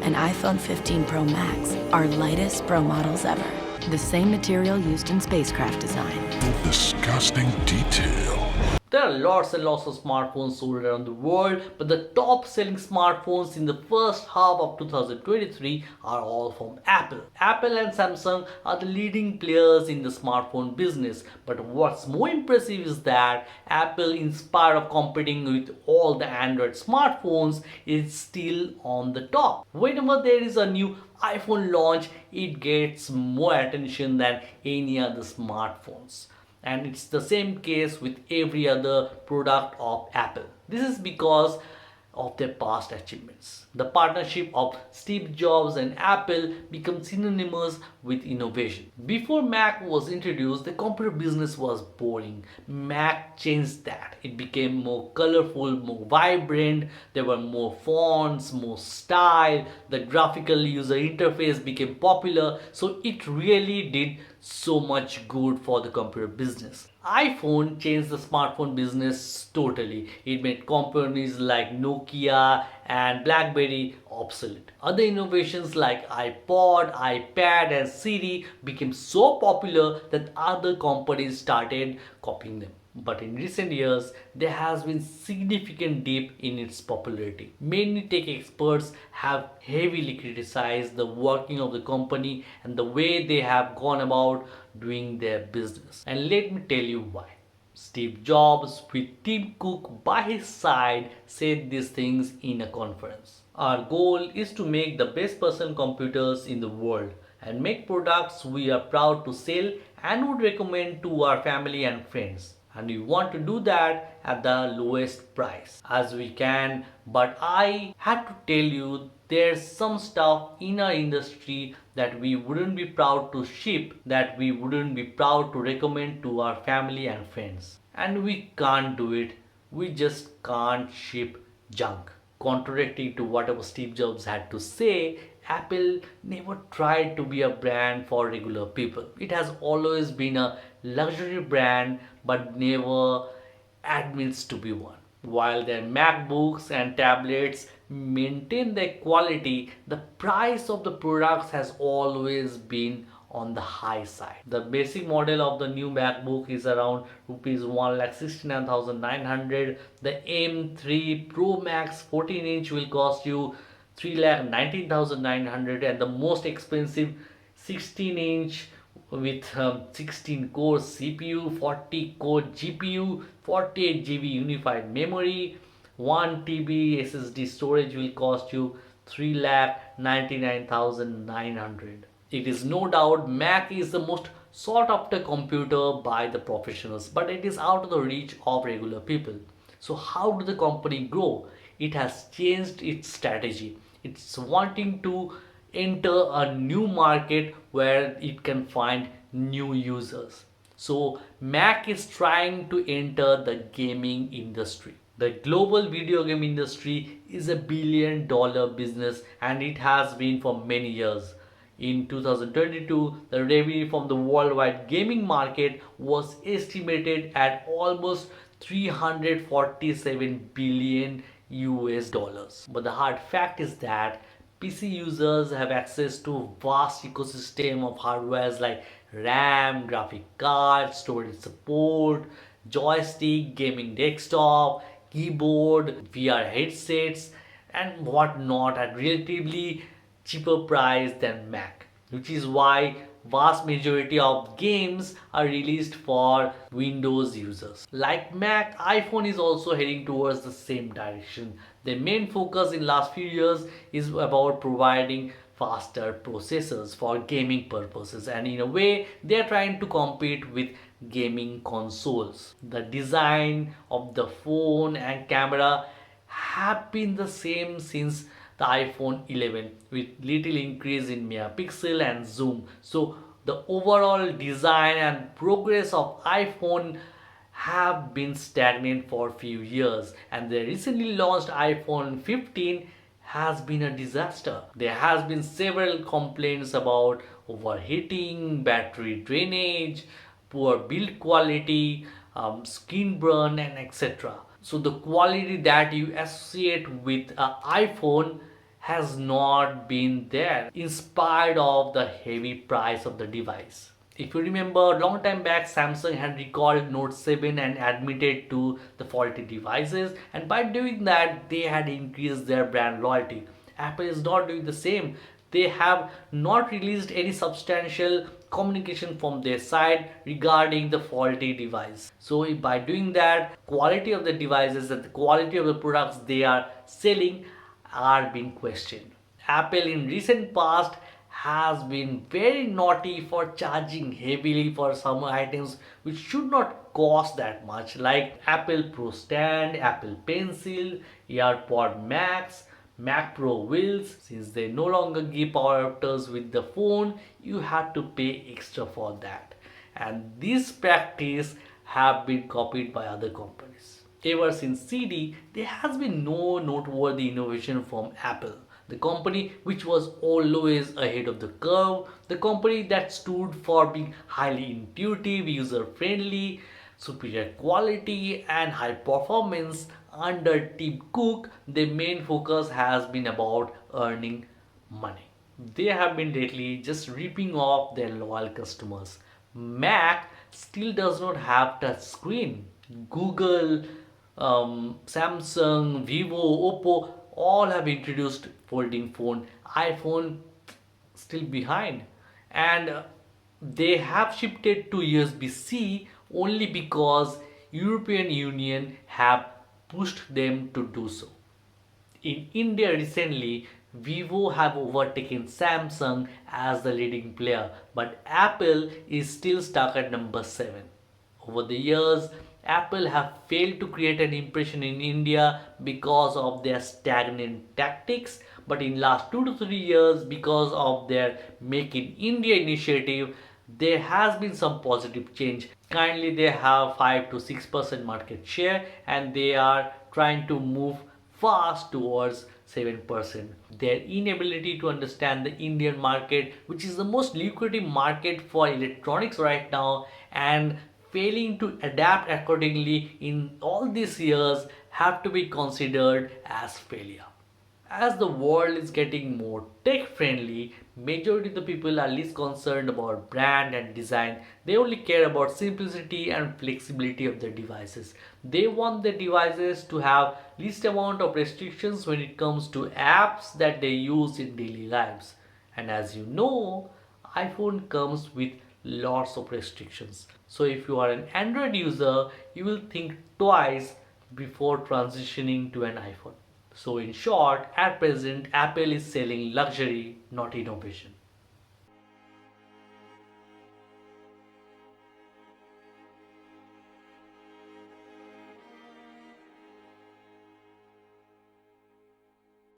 and iPhone 15 Pro Max are lightest Pro models ever. The same material used in spacecraft design. Disgusting detail. There are lots and lots of smartphones sold around the world, but the top selling smartphones in the first half of 2023 are all from Apple. Apple and Samsung are the leading players in the smartphone business, but what's more impressive is that Apple, in spite of competing with all the Android smartphones, is still on the top. Whenever there is a new iPhone launch, it gets more attention than any other smartphones, and it's the same case with every other product of Apple. This is because of their past achievements. The partnership of Steve Jobs and Apple became synonymous with innovation. Before Mac was introduced, the computer business was boring. Mac changed that. It became more colorful, more vibrant. There were more fonts, more style. The graphical user interface became popular. So it really did so much good for the computer business. iPhone changed the smartphone business totally. It made companies like Nokia and BlackBerry obsolete. Other innovations like iPod, iPad, and Siri became so popular that other companies started copying them. But in recent years, there has been significant dip in its popularity. Many tech experts have heavily criticized the working of the company and the way they have gone about doing their business. And let me tell you why. Steve Jobs, with Tim Cook by his side, said these things in a conference. Our goal is to make the best personal computers in the world and make products we are proud to sell and would recommend to our family and friends. And we want to do that at the lowest price as we can. But I had to tell you, there's some stuff in our industry that we wouldn't be proud to ship, that we wouldn't be proud to recommend to our family and friends. And we can't do it. We just can't ship junk. Contradicting to whatever Steve Jobs had to say, Apple never tried to be a brand for regular people. It has always been a luxury brand but never admits to be one. While their MacBooks and tablets maintain their quality, the price of the products has always been on the high side. The basic model of the new MacBook is around rupees 1,69,900. The M3 Pro Max 14 inch will cost you 3,19,900, and the most expensive 16 inch with 16 core CPU, 40 core GPU, 48 GB unified memory, 1 TB SSD storage will cost you 3,99,900. It is no doubt Mac is the most sought after computer by the professionals, but it is out of the reach of regular people. So how did the company grow? It has changed its strategy. It's wanting to enter a new market where it can find new users. So Mac is trying to enter the gaming industry. The global video game industry is a $1 billion business, and it has been for many years. In 2022, the revenue from the worldwide gaming market was estimated at almost 347 billion US dollars. But the hard fact is that PC users have access to vast ecosystem of hardwares like RAM, graphic card, storage support, joystick, gaming desktop, keyboard, VR headsets, and whatnot at relatively cheaper price than Mac, which is why vast majority of games are released for Windows users. Like Mac, iPhone is also heading towards the same direction. The main focus in last few years is about providing faster processors for gaming purposes, and in a way they are trying to compete with gaming consoles. The design of the phone and camera have been the same since the iPhone 11, with little increase in megapixel and zoom. So the overall design and progress of iPhone have been stagnant for a few years, and the recently launched iPhone 15 has been a disaster. There has been several complaints about overheating, battery drainage, poor build quality, screen burn, and etc. So the quality that you associate with an iPhone has not been there in spite of the heavy price of the device. If you remember, long time back, Samsung had recalled Note 7 and admitted to the faulty devices, and by doing that, they had increased their brand loyalty. Apple is not doing the same. They have not released any substantial communication from their side regarding the faulty device. So by doing that, quality of the devices and the quality of the products they are selling are being questioned. Apple in recent past has been very naughty for charging heavily for some items which should not cost that much, like Apple Pro Stand, Apple Pencil, AirPod Max, Mac Pro wheels. Since they no longer give power adapters with the phone, you have to pay extra for that. And this practice have been copied by other companies. Ever since CD, there has been no noteworthy innovation from Apple, the company which was always ahead of the curve, the company that stood for being highly intuitive, user friendly, superior quality, and high performance. Under Tim Cook, their main focus has been about earning money. They have been lately just ripping off their loyal customers. Mac still does not have touch screen. Google, Samsung, Vivo, Oppo all have introduced folding phone. iPhone still behind, and they have shifted to USB-C only because European Union have pushed them to do so. In India recently, Vivo have overtaken Samsung as the leading player, but Apple is still stuck at number 7. Over the years, Apple have failed to create an impression in India because of their stagnant tactics, but in last 2 to 3 years, because of their Make in India initiative, there has been some positive change. Currently they have 5 to 6% market share, and they are trying to move fast towards 7%. Their inability to understand the Indian market, which is the most lucrative market for electronics right now, and failing to adapt accordingly in all these years, have to be considered as failure. As the world is getting more tech friendly, majority of the people are less concerned about brand and design. They only care about simplicity and flexibility of their devices. They want their devices to have least amount of restrictions when it comes to apps that they use in daily lives. And as you know, iPhone comes with lots of restrictions. So if you are an Android user, you will think twice before transitioning to an iPhone. So in short, at present, Apple is selling luxury, not innovation.